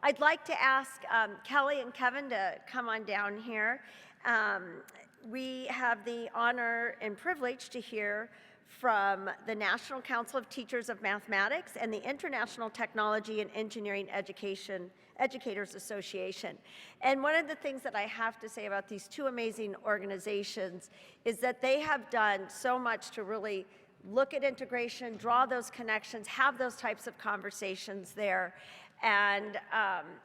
I'd like to ask Kelly and Kevin to come on down here. We have the honor and privilege to hear from the National Council of Teachers of Mathematics and the International Technology and Engineering Educators Association. And one of the things that I have to say about these two amazing organizations is that they have done so much to really look at integration, draw those connections, have those types of conversations there. And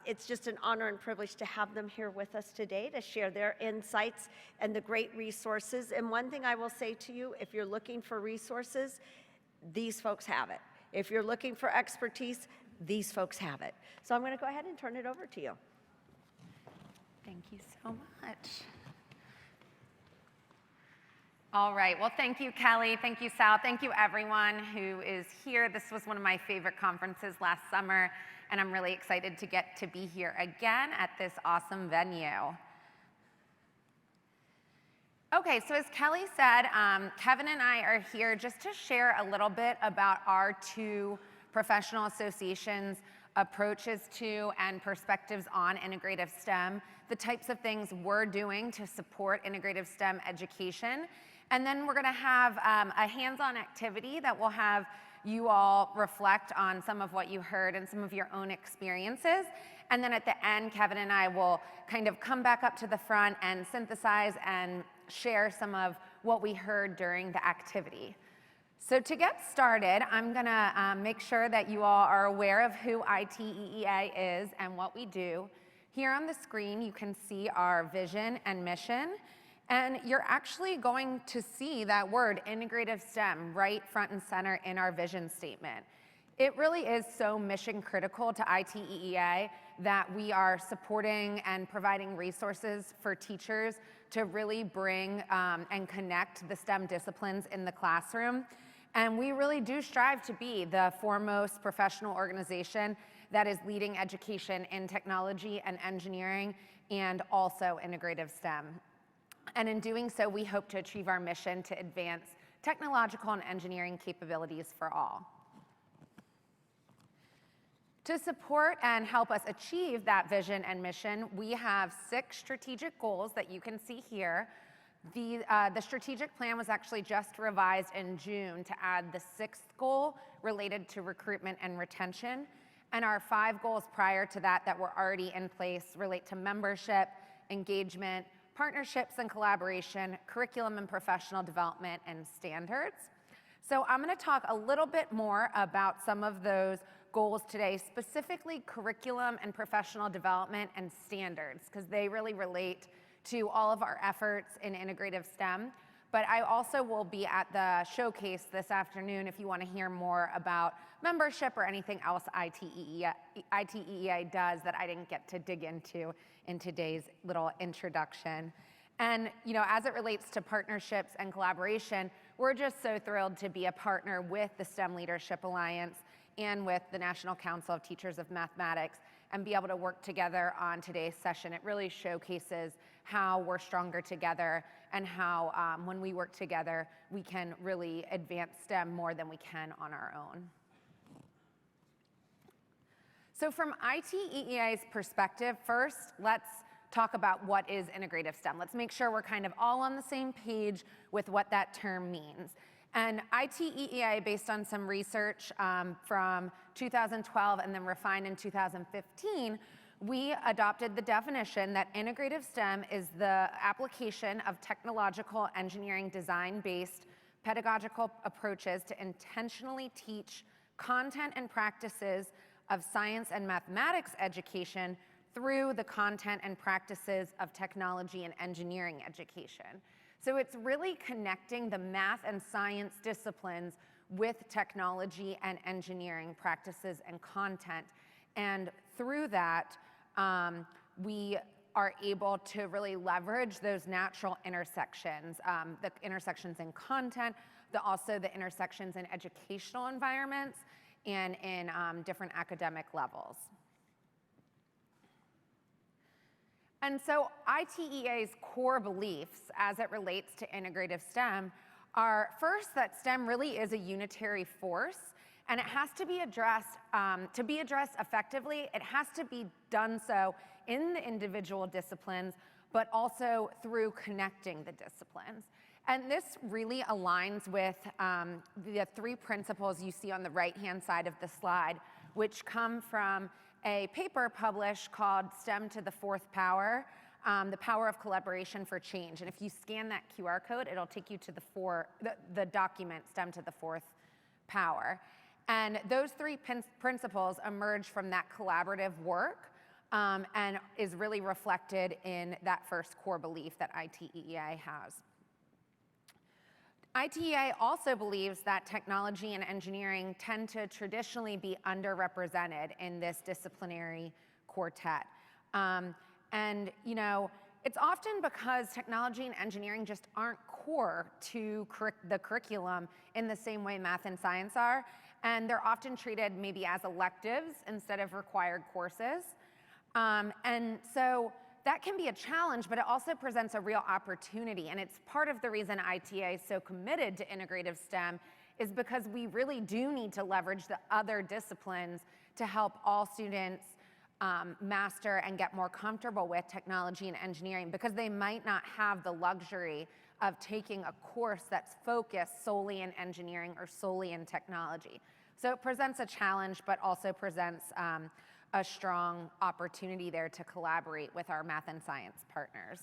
it's just an honor and privilege to have them here with us today to share their insights and the great resources. And one thing I will say to you, if you're looking for resources, these folks have it. If you're looking for expertise, these folks have it. So I'm going to go ahead and turn it over to you. Thank you so much. All right, well, thank you, Kelly. Thank you, Sal. Thank you, everyone who is here. This was one of my favorite conferences last summer, and I'm really excited to get to be here again at this awesome venue. Okay, so as Kelly said, Kevin and I are here just to share a little bit about our two professional associations' approaches to and perspectives on integrative STEM, the types of things we're doing to support integrative STEM education. And then we're going to have a hands-on activity that will have you all reflect on some of what you heard and some of your own experiences. And then at the end, Kevin and I will kind of come back up to the front and synthesize and share some of what we heard during the activity. So to get started, I'm going to make sure that you all are aware of who ITEEA is and what we do. Here on the screen, you can see our vision and mission. And you're actually going to see that word, integrative STEM, right front and center in our vision statement. It really is so mission critical to ITEEA that we are supporting and providing resources for teachers to really bring and connect the STEM disciplines in the classroom. And we really do strive to be the foremost professional organization that is leading education in technology and engineering and also integrative STEM. And in doing so, we hope to achieve our mission to advance technological and engineering capabilities for all. To support and help us achieve that vision and mission, we have 6 strategic goals that you can see here. The strategic plan was actually just revised in June to add the 6th goal related to recruitment and retention. And our 5 goals prior to that that were already in place relate to membership, engagement, partnerships and collaboration, curriculum and professional development, and standards. So I'm going to talk a little bit more about some of those goals today, specifically curriculum and professional development and standards, because they really relate to all of our efforts in integrative STEM. But I also will be at the showcase this afternoon if you want to hear more about membership or anything else ITEEA does that I didn't get to dig into in today's little introduction. And as it relates to partnerships and collaboration, we're just so thrilled to be a partner with the STEM Leadership Alliance and with the National Council of Teachers of Mathematics and be able to work together on today's session. It really showcases how we're stronger together and how when we work together, we can really advance STEM more than we can on our own. So from ITEEA's perspective, first, let's talk about what is integrative STEM. Let's make sure we're kind of all on the same page with what that term means. And ITEEA, based on some research from 2012 and then refined in 2015, we adopted the definition that integrative STEM is the application of technological engineering design-based pedagogical approaches to intentionally teach content and practices of science and mathematics education through the content and practices of technology and engineering education. So it's really connecting the math and science disciplines with technology and engineering practices and content. And through that, we are able to really leverage those natural intersections, the intersections in content, also the intersections in educational environments and in different academic levels. And so ITEA's core beliefs as it relates to integrative STEM are first that STEM really is a unitary force And it has to be addressed effectively. It has to be done so in the individual disciplines, but also through connecting the disciplines. And this really aligns with the 3 principles you see on the right-hand side of the slide, which come from a paper published called STEM to the 4th Power, the Power of Collaboration for Change. And if you scan that QR code, it'll take you to the document STEM to the 4th Power. And those 3 principles emerge from that collaborative work and is really reflected in that first core belief that ITEEA has. ITEEA also believes that technology and engineering tend to traditionally be underrepresented in this disciplinary quartet. And you know, it's often because technology and engineering just aren't core to the curriculum in the same way math and science are, and they're often treated maybe as electives instead of required courses. And so that can be a challenge, but it also presents a real opportunity. And it's part of the reason ITEEA is so committed to integrative STEM is because we really do need to leverage the other disciplines to help all students master and get more comfortable with technology and engineering, because they might not have the luxury of taking a course that's focused solely in engineering or solely in technology. So it presents a challenge, but also presents a strong opportunity there to collaborate with our math and science partners.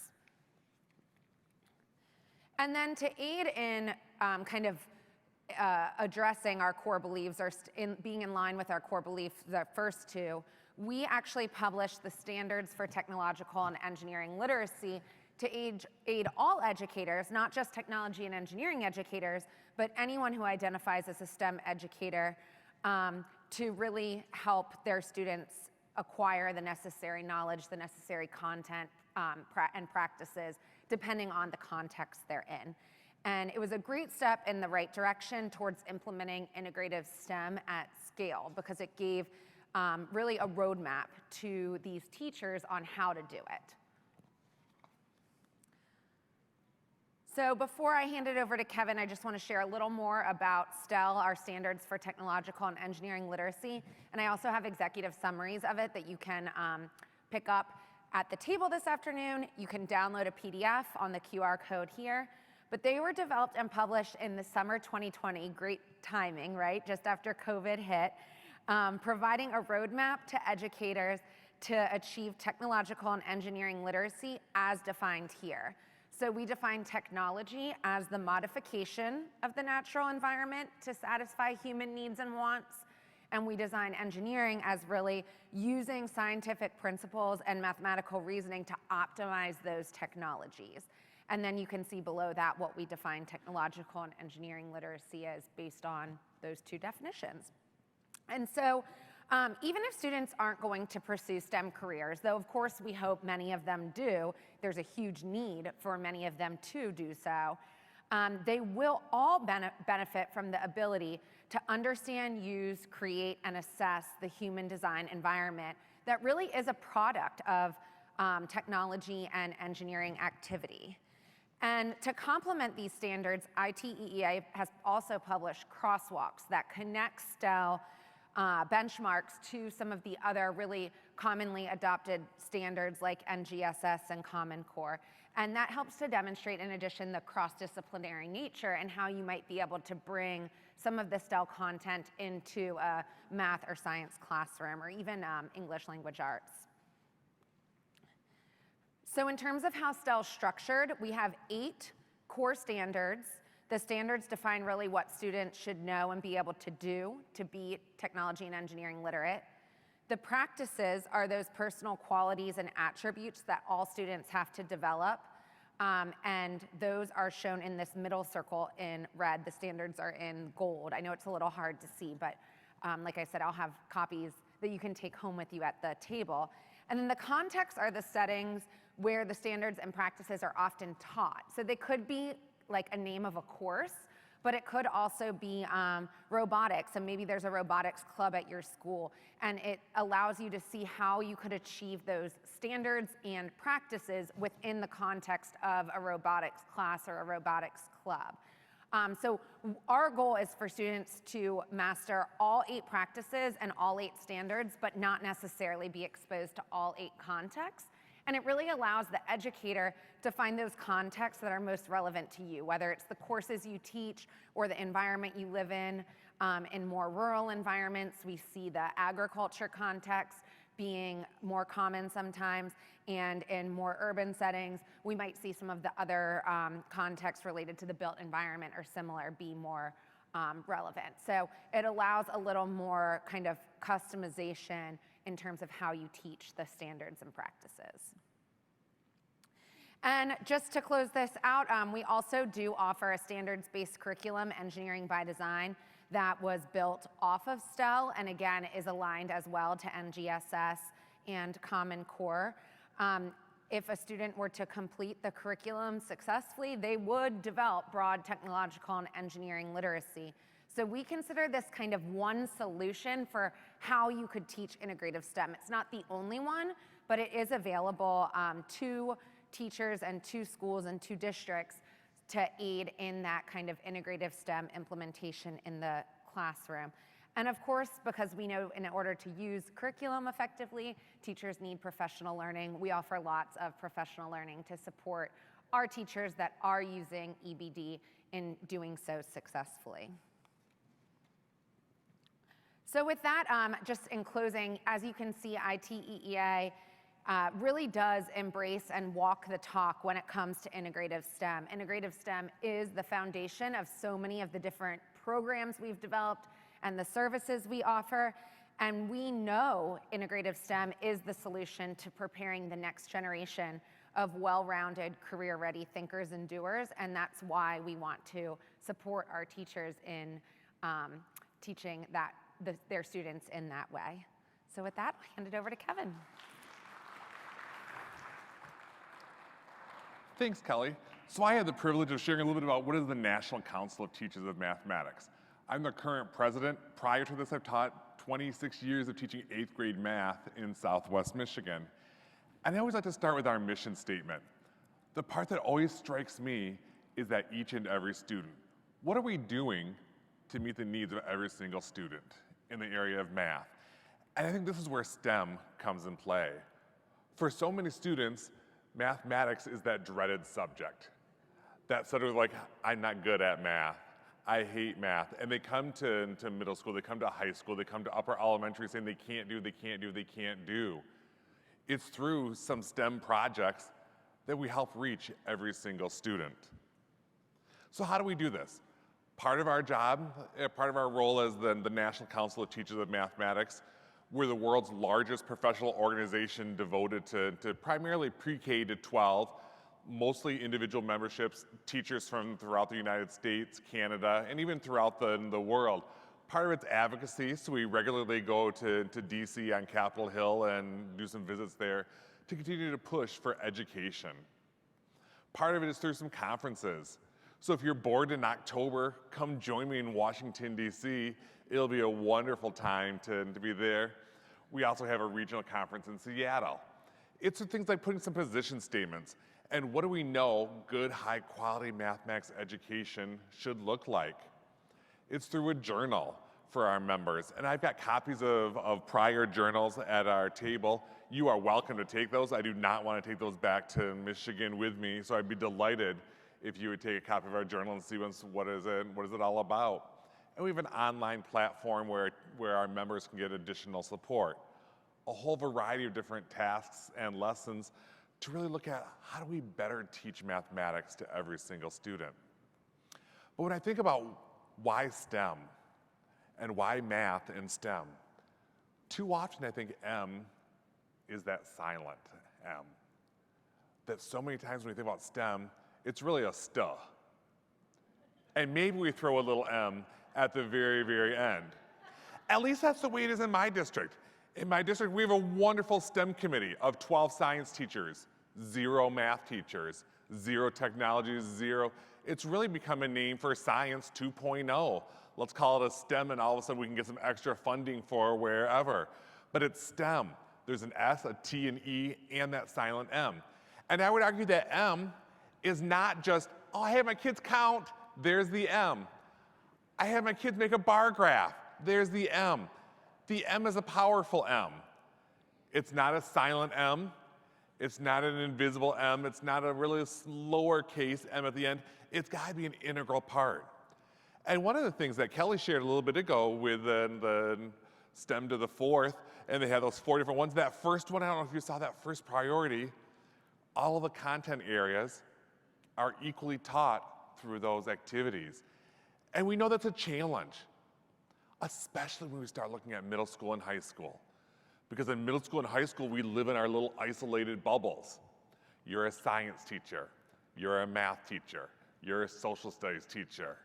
And then to aid in addressing our core beliefs or being in line with our core beliefs, the first 2, we actually published the Standards for Technological and Engineering Literacy to aid all educators, not just technology and engineering educators, but anyone who identifies as a STEM educator, to really help their students acquire the necessary knowledge, the necessary content and practices, depending on the context they're in. And it was a great step in the right direction towards implementing integrative STEM at scale, because it gave really a roadmap to these teachers on how to do it. So before I hand it over to Kevin, I just want to share a little more about STEL, our Standards for Technological and Engineering Literacy. And I also have executive summaries of it that you can pick up at the table this afternoon. You can download a PDF on the QR code here. But they were developed and published in the summer 2020, great timing, right? Just after COVID hit, providing a roadmap to educators to achieve technological and engineering literacy as defined here. So we define technology as the modification of the natural environment to satisfy human needs and wants. And we design engineering as really using scientific principles and mathematical reasoning to optimize those technologies. And then you can see below that what we define technological and engineering literacy as based on those 2 definitions. And so even if students aren't going to pursue STEM careers, though of course we hope many of them do, there's a huge need for many of them to do so, they will all benefit from the ability to understand, use, create, and assess the human design environment that really is a product of technology and engineering activity. And to complement these standards, ITEEA has also published crosswalks that connect STEL benchmarks to some of the other really commonly adopted standards like NGSS and Common Core. And that helps to demonstrate, in addition, the cross-disciplinary nature and how you might be able to bring some of the STEL content into a math or science classroom, or even English language arts. So in terms of how STEL is structured, we have 8 core standards. The standards define really what students should know and be able to do to be technology and engineering literate. The practices are those personal qualities and attributes that all students have to develop, and those are shown in this middle circle in red. The standards are in gold. I know it's a little hard to see, but like I said, I'll have copies that you can take home with you at the table. And then the contexts are the settings where the standards and practices are often taught. So they could be like a name of a course, but it could also be robotics, and maybe there's a robotics club at your school, and it allows you to see how you could achieve those standards and practices within the context of a robotics class or a robotics club. Our goal is for students to master all 8 practices and all 8 standards, but not necessarily be exposed to all 8 contexts. And it really allows the educator to find those contexts that are most relevant to you, whether it's the courses you teach or the environment you live in. In more rural environments, we see the agriculture context being more common sometimes, and in more urban settings, we might see some of the other contexts related to the built environment or similar be more relevant. So it allows a little more kind of customization in terms of how you teach the standards and practices. And just to close this out, we also do offer a standards-based curriculum, Engineering by Design, that was built off of STEL and again is aligned as well to NGSS and Common Core. If a student were to complete the curriculum successfully, they would develop broad technological and engineering literacy. So we consider this kind of one solution for how you could teach integrative STEM. It's not the only one, but it is available to teachers and to schools and to districts to aid in that kind of integrative STEM implementation in the classroom. And of course, because we know in order to use curriculum effectively, teachers need professional learning. We offer lots of professional learning to support our teachers that are using EBD in doing so successfully. So with that, just in closing, as you can see, ITEEA really does embrace and walk the talk when it comes to integrative STEM. Integrative STEM is the foundation of so many of the different programs we've developed and the services we offer. And we know integrative STEM is the solution to preparing the next generation of well-rounded, career-ready thinkers and doers. And that's why we want to support our teachers in teaching their students in that way. So with that, I'll hand it over to Kevin. Thanks, Kelly. So I had the privilege of sharing a little bit about what is the National Council of Teachers of Mathematics. I'm the current president. Prior to this, I've taught 26 years of teaching 8th grade math in Southwest Michigan. And I always like to start with our mission statement. The part that always strikes me is that each and every student. What are we doing to meet the needs of every single student in the area of math? And I think this is where STEM comes in play. For so many students, mathematics is that dreaded subject. That sort of like, I'm not good at math. I hate math. And they come to middle school, they come to high school, they come to upper elementary saying they can't do. It's through some STEM projects that we help reach every single student. So how do we do this? Part of our job, part of our role as the National Council of Teachers of Mathematics, we're the world's largest professional organization devoted to primarily pre-K to 12, mostly individual memberships, teachers from throughout the United States, Canada, and even throughout the world. Part of it's advocacy, so we regularly go to DC on Capitol Hill and do some visits there to continue to push for education. Part of it is through some conferences. So if you're bored in October, come join me in Washington, DC. It'll be a wonderful time to be there. We also have a regional conference in Seattle. It's things like putting some position statements. And what do we know good, high-quality mathematics education should look like? It's through a journal for our members. And I've got copies of prior journals at our table. You are welcome to take those. I do not want to take those back to Michigan with me, so I'd be delighted if you would take a copy of our journal and see what is it all about. And we have an online platform where our members can get additional support. A whole variety of different tasks and lessons to really look at how do we better teach mathematics to every single student. But when I think about why STEM and why math and STEM, too often I think M is that silent M. That so many times when we think about STEM, it's really a stuh. And maybe we throw a little M at the very, very end. At least that's the way it is in my district. In my district, we have a wonderful STEM committee of 12 science teachers, 0 math teachers, 0 technology, 0. It's really become a name for science 2.0. Let's call it a STEM, and all of a sudden we can get some extra funding for wherever. But it's STEM. There's an S, a T, an E, and that silent M. And I would argue that M is not just, oh, I had my kids count, There's the M. I had my kids make a bar graph. There's the M. The M is a powerful M. It's not a silent M. It's not an invisible M. It's not a really lowercase m at the end. It's got to be an integral part. And one of the things that Kelly shared a little bit ago with the STEM to the fourth, and they had those 4 different ones. That first one, I don't know if you saw that first priority, all of the content areas are equally taught through those activities. And we know that's a challenge, especially when we start looking at middle school and high school. Because in middle school and high school, we live in our little isolated bubbles. You're a science teacher, you're a math teacher, you're a social studies teacher.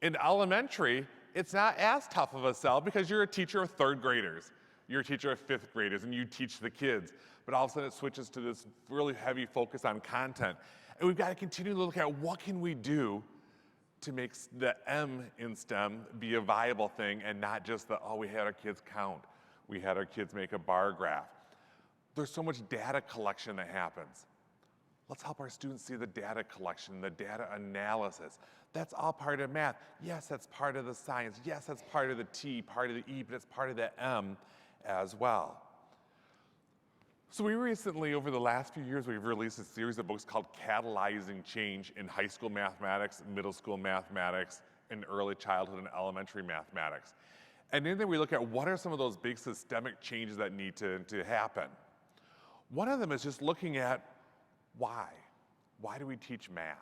In elementary, it's not as tough of a sell because you're a teacher of 3rd graders, you're a teacher of 5th graders, and you teach the kids. But all of a sudden it switches to this really heavy focus on content. And we've got to continue to look at what can we do to make the M in STEM be a viable thing and not just the, oh, we had our kids count. We had our kids make a bar graph. There's so much data collection that happens. Let's help our students see the data collection, the data analysis. That's all part of math. Yes, that's part of the science. Yes, that's part of the T, part of the E, but it's part of the M as well. So we recently, over the last few years, we've released a series of books called Catalyzing Change in High School Mathematics, Middle School Mathematics, and Early Childhood and Elementary Mathematics. And in there we look at what are some of those big systemic changes that need to happen. One of them is just looking at why. Why do we teach math?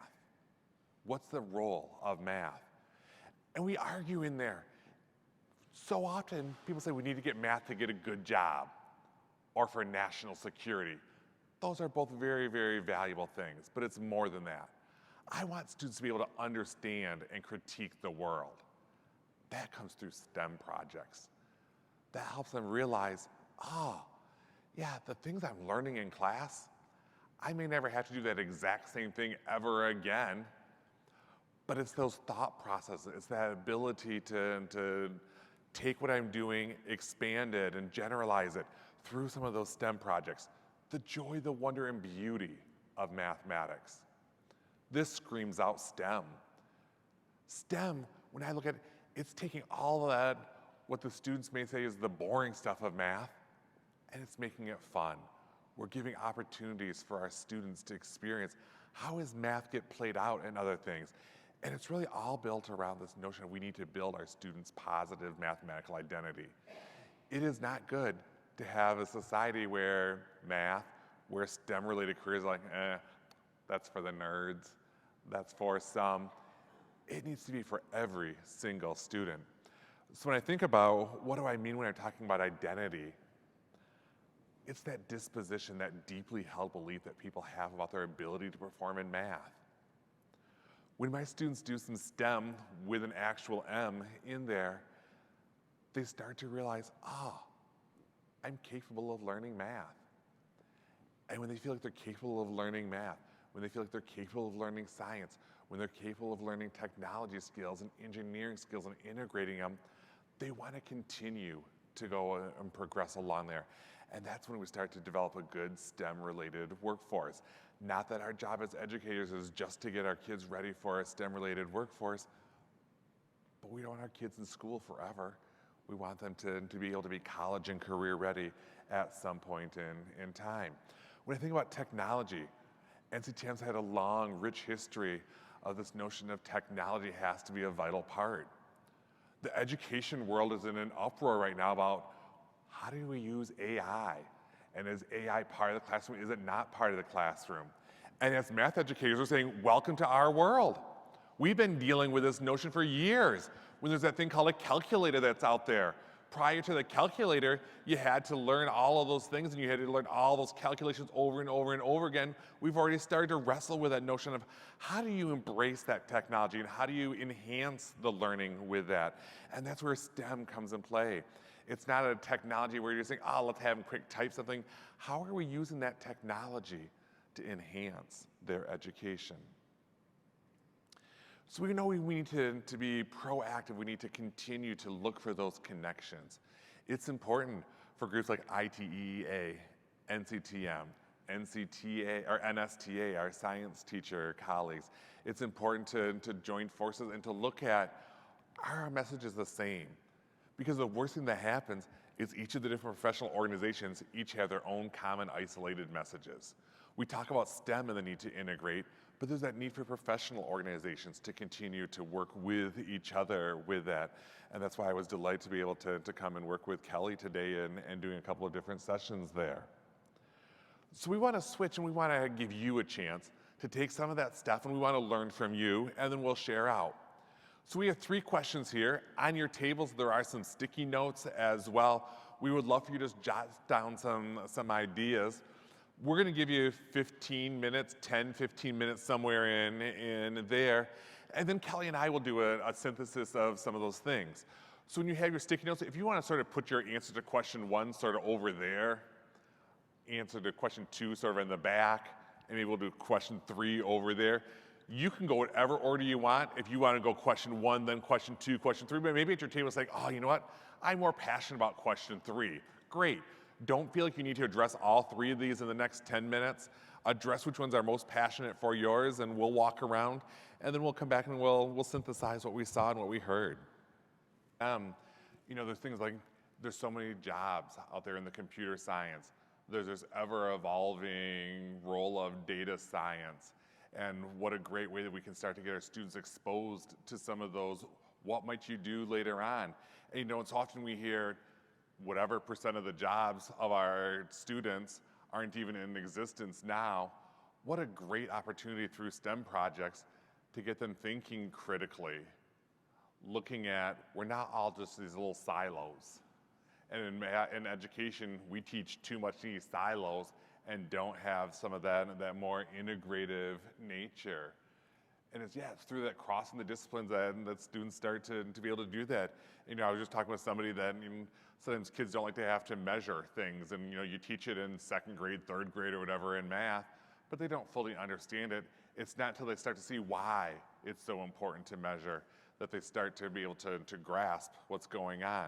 What's the role of math? And we argue in there. So often people say we need to get math to get a good job or for national security. Those are both very, very valuable things, but it's more than that. I want students to be able to understand and critique the world. That comes through STEM projects. That helps them realize, oh, yeah, the things I'm learning in class, I may never have to do that exact same thing ever again, but it's those thought processes, it's that ability to take what I'm doing, expand it, and generalize it through some of those STEM projects. The joy, the wonder, and beauty of mathematics. This screams out STEM. STEM, when I look at it, it's taking all of that, what the students may say is the boring stuff of math, and it's making it fun. We're giving opportunities for our students to experience how does math get played out in other things. And it's really all built around this notion of we need to build our students' positive mathematical identity. It is not good to have a society where math, where STEM-related careers are like, that's for the nerds, that's for some. It needs to be for every single student. So when I think about what do I mean when I'm talking about identity, it's that disposition, that deeply held belief that people have about their ability to perform in math. When my students do some STEM with an actual M in there, they start to realize, I'm capable of learning math. And when they feel like they're capable of learning math, when they feel like they're capable of learning science, when they're capable of learning technology skills and engineering skills and integrating them, they want to continue to go and progress along there. And that's when we start to develop a good STEM-related workforce. Not that our job as educators is just to get our kids ready for a STEM-related workforce, but we don't want our kids in school forever. We want them to be able to be college and career ready at some point in time. When I think about technology, NCTM's had a long, rich history of this notion of technology has to be a vital part. The education world is in an uproar right now about how do we use AI? And is AI part of the classroom? Is it not part of the classroom? And as math educators, we're saying, welcome to our world. We've been dealing with this notion for years when there's that thing called a calculator that's out there. Prior to the calculator, you had to learn all of those things and you had to learn all those calculations over and over and over again. We've already started to wrestle with that notion of how do you embrace that technology and how do you enhance the learning with that? And that's where STEM comes in play. It's not a technology where you're saying, let's have them quick type something. How are we using that technology to enhance their education? So we know we need to be proactive. We need to continue to look for those connections. It's important for groups like ITEEA, NCTM, NCTA or NSTA, our science teacher colleagues. It's important to join forces and to look at, are our messages the same? Because the worst thing that happens is each of the different professional organizations each have their own common isolated messages. We talk about STEM and the need to integrate, but there's that need for professional organizations to continue to work with each other with that. And that's why I was delighted to be able to come and work with Kelly today and doing a couple of different sessions there. So we want to switch and we want to give you a chance to take some of that stuff and we want to learn from you and then we'll share out. So we have 3 questions here. On your tables, there are some sticky notes as well. We would love for you to just jot down some ideas. We're going to give you 15 minutes, 10, 15 minutes somewhere in there. And then Kelly and I will do a synthesis of some of those things. So when you have your sticky notes, if you want to sort of put your answer to question 1 sort of over there, answer to question 2 sort of in the back, and maybe we'll do question 3 over there. You can go whatever order you want. If you want to go question 1, then question 2, question 3, but maybe at your table it's like, oh, you know what? I'm more passionate about question 3. Great. Don't feel like you need to address all 3 of these in the next 10 minutes. Address which ones are most passionate for yours, and we'll walk around, and then we'll come back and we'll synthesize what we saw and what we heard. You know, there's things like, there's so many jobs out there in the computer science. There's this ever-evolving role of data science. And what a great way that we can start to get our students exposed to some of those, what might you do later on? And you know, it's often we hear whatever % of the jobs of our students aren't even in existence now. What a great opportunity through STEM projects to get them thinking critically, looking at, we're not all just these little silos. And in education, we teach too much in these silos and don't have some of that more integrative nature. And it's through that crossing the disciplines that students start to be able to do that. You know, I was just talking with somebody that sometimes kids don't like to have to measure things, and you know, you teach it in 2nd grade, 3rd grade, or whatever in math, but they don't fully understand it. It's not until they start to see why it's so important to measure that they start to be able to grasp what's going on.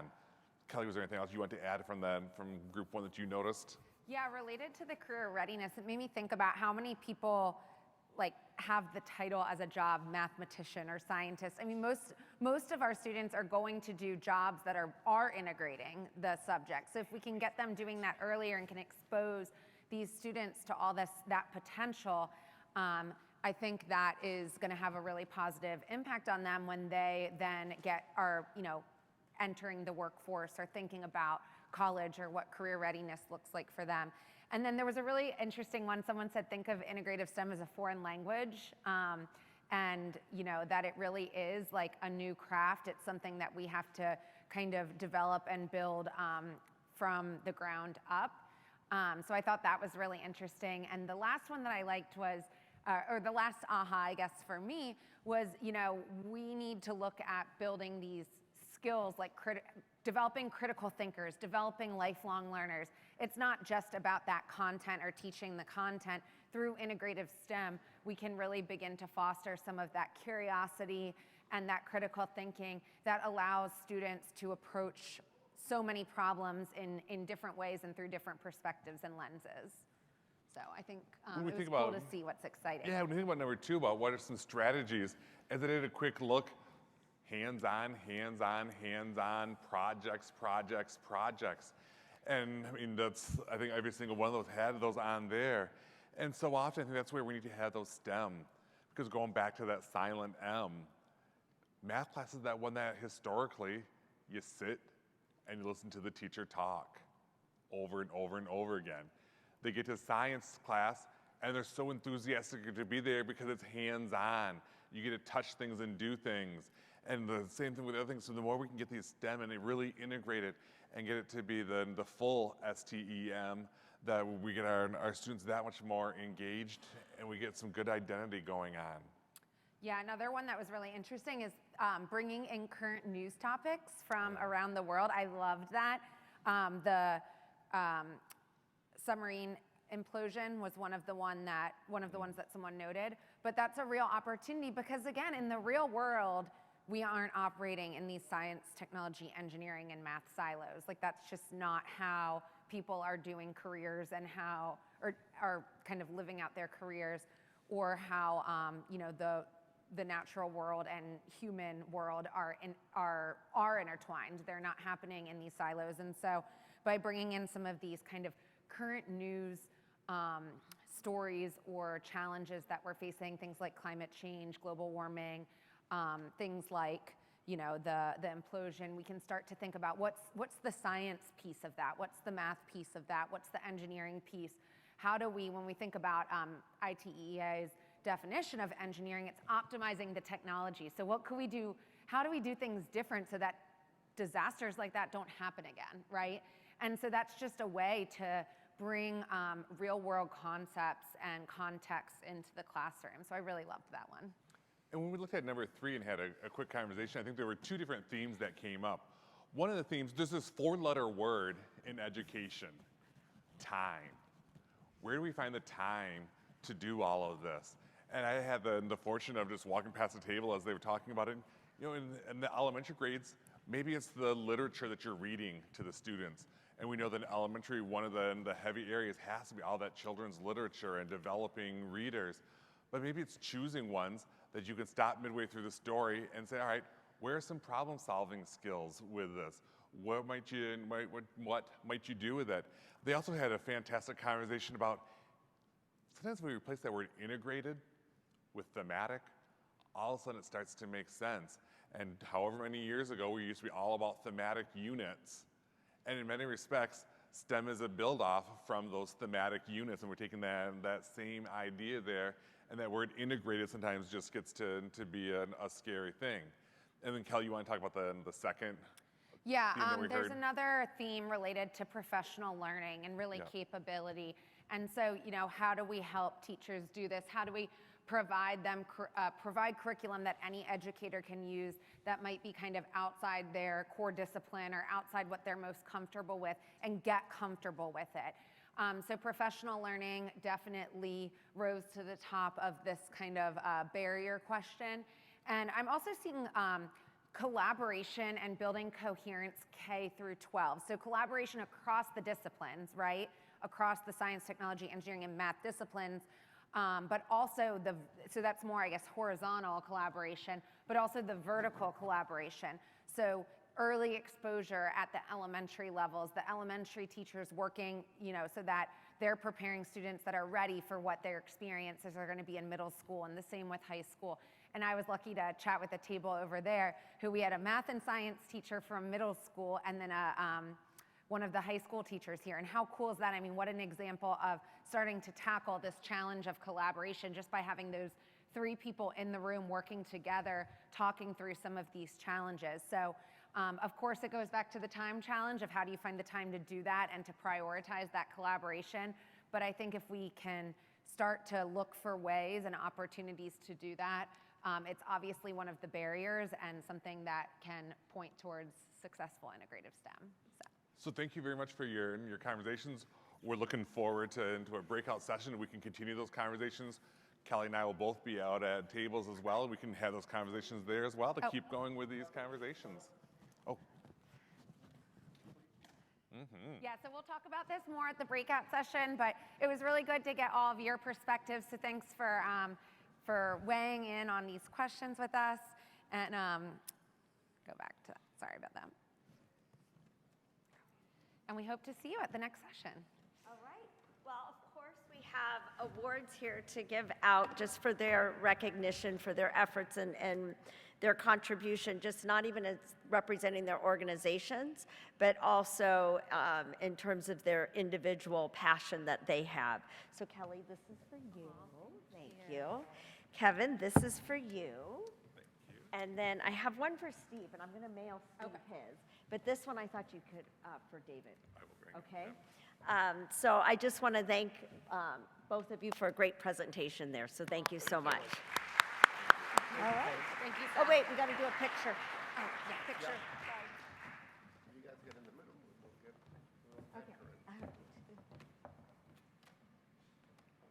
Kelly, was there anything else you want to add from group 1 that you noticed? Yeah, related to the career readiness, it made me think about how many people have the title as a job, mathematician or scientist. I mean, most of our students are going to do jobs that are integrating the subject. So if we can get them doing that earlier and can expose these students to all that potential, I think that is going to have a really positive impact on them when they then are entering the workforce or thinking about college or what career readiness looks like for them. And then there was a really interesting one. Someone said, think of integrative STEM as a foreign language, and that it really is like a new craft. It's something that we have to kind of develop and build from the ground up. So I thought that was really interesting. And the last one that I liked was, or the last aha, I guess, for me was, we need to look at building these skills like developing critical thinkers, developing lifelong learners. It's not just about that content or teaching the content. Through integrative STEM, we can really begin to foster some of that curiosity and that critical thinking that allows students to approach so many problems in different ways and through different perspectives and lenses. So I think it was cool to see what's exciting. Yeah, when we think about number 2, about what are some strategies, as I did a quick look, hands-on, hands-on, hands-on, projects, projects, projects. And I mean, I think every single one of those had those on there. And so often, I think that's where we need to have those STEM, because going back to that silent M, math class is that one that historically you sit and you listen to the teacher talk over and over and over again. They get to science class and they're so enthusiastic to be there because it's hands-on. You get to touch things and do things. And the same thing with other things. So the more we can get these STEM and really integrate it and get it to be the full STEM, that we get our students that much more engaged and we get some good identity going on. Yeah, another one that was really interesting is bringing in current news topics from around the world. I loved that. The submarine implosion was one of the ones that someone noted. But that's a real opportunity because, again, in the real world, we aren't operating in these science, technology, engineering, and math silos. Like, that's just not how people are doing careers and how, or are kind of living out their careers, or how the natural world and human world are intertwined. They're not happening in these silos. And so by bringing in some of these kind of current news stories or challenges that we're facing, things like climate change, global warming, things like the implosion, we can start to think about what's the science piece of that, what's the math piece of that, what's the engineering piece. How do we, when we think about ITEEA's definition of engineering, it's optimizing the technology. So what could we do, how do we do things different so that disasters like that don't happen again, right? And so that's just a way to bring real world concepts and context into the classroom. So I really loved that one. And when we looked at number 3 and had a quick conversation, I think there were 2 different themes that came up. One of the themes, there's this 4-letter word in education, time. Where do we find the time to do all of this? And I had the fortune of just walking past the table as they were talking about it. In the elementary grades, maybe it's the literature that you're reading to the students. And we know that in elementary, one of the heavy areas has to be all that children's literature and developing readers. But maybe it's choosing ones that you can stop midway through the story and say, all right, where are some problem-solving skills with this? What might you do with it? They also had a fantastic conversation about, sometimes when we replace that word integrated with thematic, all of a sudden it starts to make sense. And however many years ago, we used to be all about thematic units. And in many respects, STEM is a build-off from those thematic units, and we're taking that same idea there, and that word integrated sometimes just gets to be a scary thing. And then Kelly, you want to talk about the second theme that we there's heard? another theme related to professional learning and really capability. And so, how do we help teachers do this? How do we provide them, provide curriculum that any educator can use that might be kind of outside their core discipline or outside what they're most comfortable with, and get comfortable with it? So professional learning definitely rose to the top of this kind of barrier question. And I'm also seeing collaboration and building coherence K through 12. So collaboration across the disciplines, right? Across the science, technology, engineering, and math disciplines. But also so that's more, I guess, horizontal collaboration, but also the vertical collaboration. So early exposure at the elementary levels, the elementary teachers working, so that they're preparing students that are ready for what their experiences are going to be in middle school, and the same with high school. And I was lucky to chat with a table over there who we had a math and science teacher from middle school, and then one of the high school teachers here. And how cool is that? I mean, what an example of starting to tackle this challenge of collaboration just by having those 3 people in the room working together, talking through some of these challenges. So of course, it goes back to the time challenge of how do you find the time to do that and to prioritize that collaboration. But I think if we can start to look for ways and opportunities to do that, it's obviously one of the barriers and something that can point towards successful integrative STEM. So thank you very much for your conversations. We're looking forward into a breakout session, and we can continue those conversations. Kelly and I will both be out at tables as well, and we can have those conversations there as well to keep going with these conversations. Oh. Yeah, so we'll talk about this more at the breakout session, but it was really good to get all of your perspectives. So thanks for weighing in on these questions with us. And go back to that. Sorry about that. And we hope to see you at the next session. All right. Well, of course, we have awards here to give out just for their recognition, for their efforts and their contribution, just not even as representing their organizations, but also in terms of their individual passion that they have. So Kelly, this is for you. Thank you. Kevin, this is for you. And then I have one for Steve, and I'm going to mail Steve his. But this one I thought you could for David. I will bring it. Okay. So I just want to thank both of you for a great presentation there. So thank you so much. All right. Thank you. Oh wait, we got to do a picture. Oh, yeah, picture. You guys get in the middle. We'll get Okay.